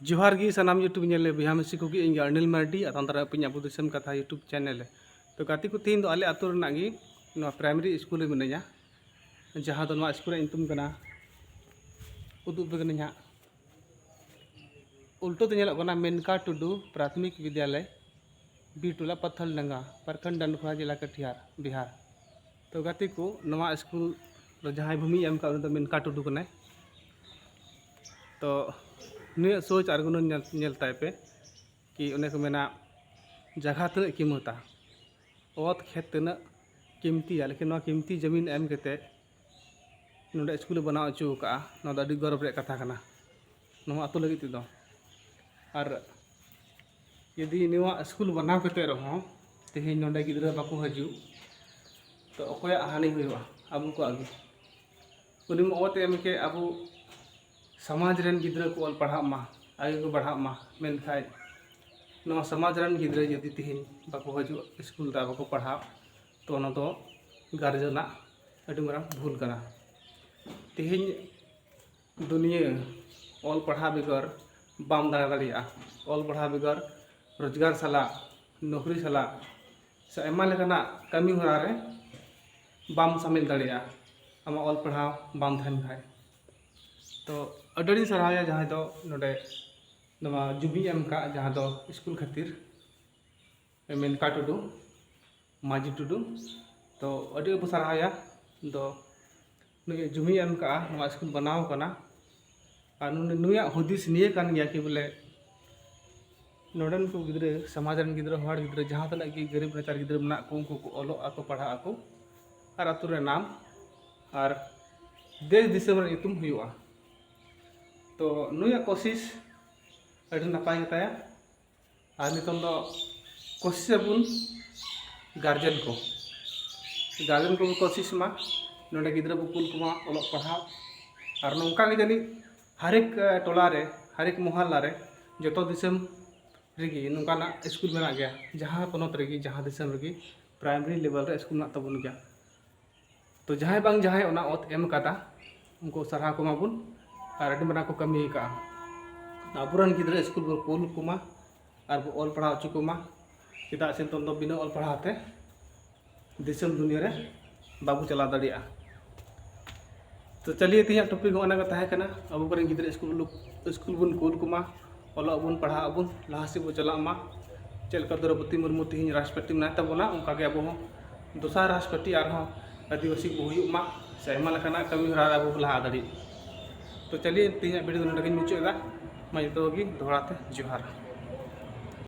जोहार गी सनाम यूट्यूब नेले बिहा मिसी को इन अनिल मार्डी आतांतरा पिन अबो दिसम कथा यूट्यूब चैनल तो गाती को तीन आले आतुर नागी प्राइमरी स्कूल में मिनाया जहाँ दो स्कूल इंतुम कना उदुग बेगना उल्टो तो मेनका टुडू प्राथमिक विद्यालय बीटुला पत्थल डंगा प्रखंड डंडखोरा जिला कटिहार बिहार तो गाती को नवा स्कूल जहाँ भूमि एम का मेनका टुडू कना तो नुया सोच और गुण पे कि उन्हें को मेना जगह तना कीमता ओत खेत तना कीमती लेकिन कीमती जमीन एम के नोडे स्कूल बनाव चुका गौरव रे कथा कना आतु लगी तेदो और यदि निवा स्कूल बनाव कते रहो तेहे नोडे गिद्रा बाको हजू तो अकोया हानि हुआ अबू को आगे उनी ओत एम के अबू समाज रन गिद्रा को पढ़ा मा आगे को बढ़ा मा मेनखाय नवा समाज रन गिद्रा यदि तिहिन बाको हजू स्कूल दा बाको पढ़ा तो ना तो गार्जियन अडी मारंग भूल कना तिहिन दुनिया ऑल पढ़ा बेगर बाम दाड़ा ऑल पढ़ा बेगर रोजगार साला नौकरी साला से एमा लेकाना कमी होरा रे बाम शामिल दाड़ा आमा ऑल पढ़ा बाम थान खाय तो अडड़ी सराहया जहाँ दो नोडे नवा जुबी एम का जहाँ दो स्कूल खातिर मेनका टुडू माजी टुडू तो अडी अबो सराहया दो नुय जुबी एम का नवा स्कूल बनाव कना और नुया हुदिस निये कान गया कि बोले नोडन को गिद्रे समाज रन गिद्रे हड़ गिद्रे जहाँ तक कि गरीब नेतार गिद्रे मना को उनको को ओलो आको पढ़ा आको और आतु रे नाम और देश दिसम रे इतुम हुआ तो नुया कोशिश अड़ी नपाय गताया और नितों दो कोशिश अबुन गार्जियन को कोशिश मा नोडे गिद्रा बुकुल को मा ओलो पढ़ा और नौका के जानी हर एक टोला रे हर एक मोहल्ला रे जतो दिसम रेगी नौकाना स्कूल बना गया जहाँ पनत रेगी जहाँ दिसम रेगी प्राइमरी लेवल रे स्कूल ना तबुन गया तो जहाँ बांग जहाँ ओना ओत एम कादा उनको सरहा को माबुन और अड़ी मना को कमी का आबुरन गिद्रा स्कूल बो कोल कुमा और बो ऑल पढ़ा चुको मा चेदा से तो बिना ऑल पढ़ाते दिसम दुनिया रे बाबू चला दाड़िया तो चलिए तीन टॉपिक होना का तहे कना अब करें गिद्रा स्कूल बुन कोल कुमा ऑल अबुन पढ़ा अबुन लाहासी बो चला मा चलका द्रौपदी मुर्मू तीन राष्ट्रपति मना तबना उनका के अब दोसार राष्ट्रपति और आदिवासी को हुयुमा से आयमा लेकाना कमी हरा अब लहा दाड़ी तो चलिए तीन वीडियो नोडे मुचादा मा जो दोहराते जोहार।